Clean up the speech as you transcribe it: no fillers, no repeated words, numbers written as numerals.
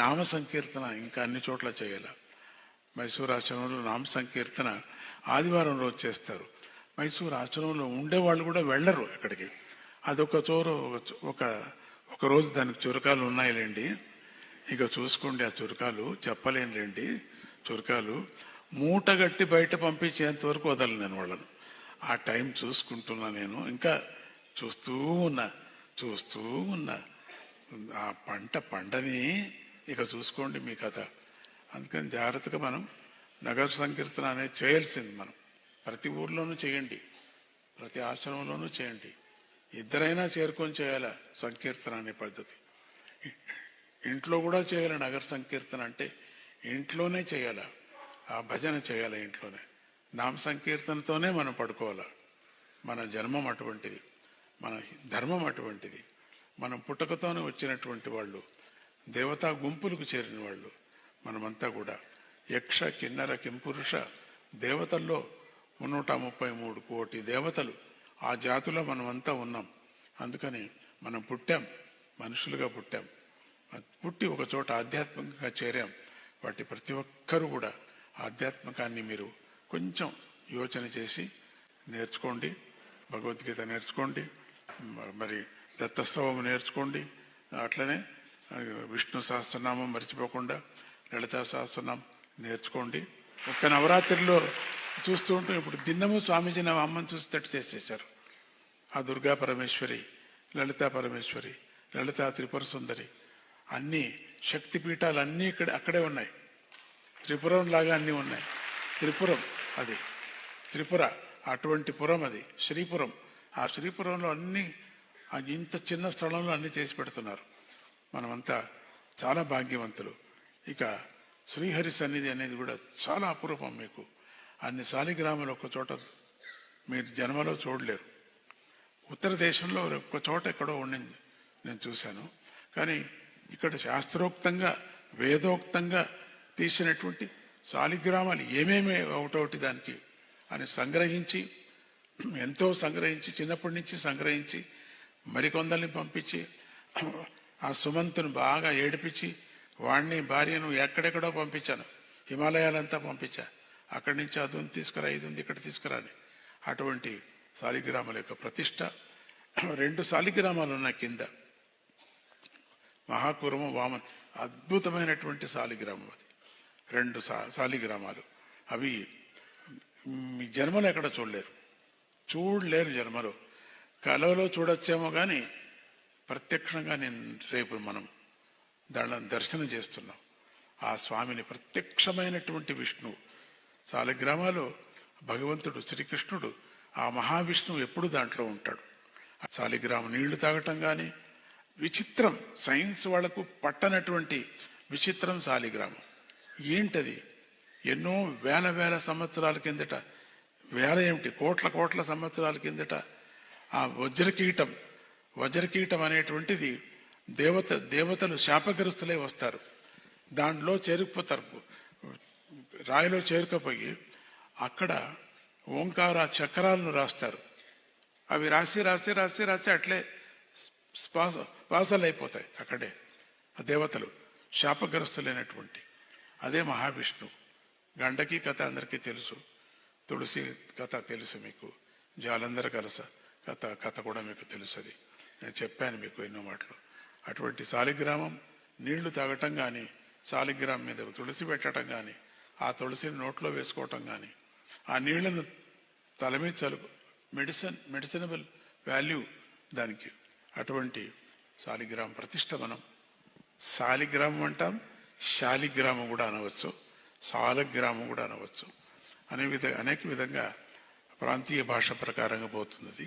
నామ సంకీర్తన ఇంకా అన్ని చోట్ల చేయాలి. మైసూరు ఆశ్రమంలో నామ సంకీర్తన ఆదివారం రోజు చేస్తారు. మైసూరు ఆశ్రమంలో ఉండేవాళ్ళు కూడా వెళ్ళరు అక్కడికి. అదొక చోరు ఒక రోజు దానికి చురకాలు ఉన్నాయిలేండి. ఇక చూసుకోండి, ఆ చురకాలు చెప్పలేనులేండి. చురకాలు మూటగట్టి బయట పంపించేంత వరకు వదలను నేను వాళ్ళను. ఆ టైం చూసుకుంటున్నా నేను. ఇంకా చూస్తూ ఉన్నా ఆ పంటని ఇక చూసుకోండి మీ కథ. అందుకని జాగ్రత్తగా మనం నగర సంకీర్తన అనేది చేయాల్సింది. మనం ప్రతి ఊర్లోనూ చేయండి, ప్రతి ఆశ్రమంలోనూ చేయండి. ఇద్దరైనా చేరుకొని చేయాల సంకీర్తన అనే పద్ధతి. ఇంట్లో కూడా చేయాలి నగర సంకీర్తన అంటే. ఇంట్లోనే చేయాల, ఆ భజన చేయాలి ఇంట్లోనే. నామ సంకీర్తనతోనే మనం పడుకోవాలా. మన జన్మం అటువంటిది, మన ధర్మం అటువంటిది. మనం పుట్టకతోనే వచ్చినటువంటి వాళ్ళు, దేవతా గుంపులకు చేరిన వాళ్ళు మనమంతా కూడా. యక్ష కిన్నర కింపురుష దేవతల్లో 133 కోటి దేవతలు, ఆ జాతిలో మనమంతా ఉన్నాం. అందుకని మనం పుట్టాం, మనుషులుగా పుట్టాం. పుట్టి ఒక చోట ఆధ్యాత్మికంగా చేరాం. వాటి ప్రతి ఒక్కరూ కూడా ఆధ్యాత్మికాన్ని మీరు కొంచెం యోచన చేసి నేర్చుకోండి. భగవద్గీత నేర్చుకోండి, మరి దత్తస్తవం నేర్చుకోండి. అట్లనే విష్ణు సహస్రనామం మర్చిపోకుండా లలితా సహస్రనామం నేర్చుకోండి. ఒక్క నవరాత్రిలో చూస్తూ ఉంటాం. ఇప్పుడు దిన్నము స్వామీజీ నా అమ్మని చూసేటట్టు చేసేసారు. ఆ దుర్గా పరమేశ్వరి, లలితా పరమేశ్వరి, లలితా త్రిపుర సుందరి, అన్ని శక్తిపీఠాలు అన్నీ అక్కడే ఉన్నాయి. త్రిపురం లాగా అన్నీ ఉన్నాయి. త్రిపురం అది, త్రిపుర అటువంటి పురం అది శ్రీపురం. ఆ శ్రీపురంలో అన్ని ఇంత చిన్న స్థలంలో అన్ని చేసి పెడుతున్నారు. మనమంతా చాలా భాగ్యవంతులు. ఇక శ్రీహరి సన్నిధి అనేది కూడా చాలా అపురూపం. మీకు అన్ని శాలిగ్రామాలు ఒక చోట మీరు జన్మలో చూడలేరు. ఉత్తర దేశంలో ఒక చోట ఎక్కడో ఉండింది నేను చూశాను. కానీ ఇక్కడ శాస్త్రోక్తంగా వేదోక్తంగా తీసినటువంటి శాలిగ్రామాలు ఏమేమి ఒకటొకటి దానికి అని సంగ్రహించి, ఎంతో సంగ్రహించి, చిన్నప్పటి నుంచి సంగ్రహించి మరికొందరిని పంపించి ఆ సుమంతుని బాగా ఏడిపించి వాణ్ణి భార్యను ఎక్కడెక్కడో పంపించాను. హిమాలయాలంతా పంపించా. అక్కడి నుంచి అదుని తీసుకురా, ఇది ఉంది ఇక్కడ తీసుకురా అని. అటువంటి శాలిగ్రామాల యొక్క ప్రతిష్ట. 2 శాలిగ్రామాలు ఉన్నాయి కింద. మహాకూరము వామన్ అద్భుతమైనటువంటి శాలిగ్రామం అది. 2 శాలిగ్రామాలు. అవి మీ జన్మలో ఎక్కడ చూడలేరు జన్మలో. కలలో చూడొచ్చేమో కానీ ప్రత్యక్షంగా నేను రేపు మనం దాని దర్శనం చేస్తున్నాం. ఆ స్వామిని ప్రత్యక్షమైనటువంటి విష్ణువు. శాలిగ్రామాలు భగవంతుడు శ్రీకృష్ణుడు, ఆ మహావిష్ణువు ఎప్పుడు దాంట్లో ఉంటాడు. శాలిగ్రామం నీళ్లు తాగటం కానీ విచిత్రం, సైన్స్ వాళ్లకు పట్టనటువంటి విచిత్రం శాలిగ్రామం. ఏంటది? ఎన్నో వేల సంవత్సరాల కిందట, ఏమిటి కోట్ల సంవత్సరాల కిందట ఆ వజ్రకీటం అనేటువంటిది దేవతలు శాపగ్రస్తులై వస్తారు. దాంట్లో చేరుకుపోతారు. రాయిలో చేరుకుపోయి అక్కడ ఓంకార చక్రాలను రాస్తారు. అవి రాసి అట్లే శ్వాసలు అయిపోతాయి అక్కడే. ఆ దేవతలు శాపగ్రస్తులైనటువంటి అదే మహావిష్ణువు. గండకి కథ అందరికీ తెలుసు, తులసి కథ తెలుసు మీకు, జాలంధర కథ కూడా మీకు తెలుసు. అది నేను చెప్పాను మీకు ఎన్నో మాటలు. అటువంటి శాలిగ్రామం నీళ్లు తాగటం కానీ, శాలిగ్రామం మీద తులసి పెట్టడం కానీ, ఆ తులసిని నోట్లో వేసుకోవటం కానీ, ఆ నీళ్లను తల మీద చలుకు మెడిసినబుల్ వాల్యూ దానికి. అటువంటి శాలిగ్రామం ప్రతిష్ట మనం శాలిగ్రామం అంటాం, శాలిగ్రామం కూడా అనవచ్చు, సాలగ్రామం కూడా అనవచ్చు. అనేక విధంగా ప్రాంతీయ భాష ప్రకారంగా పోతుంది.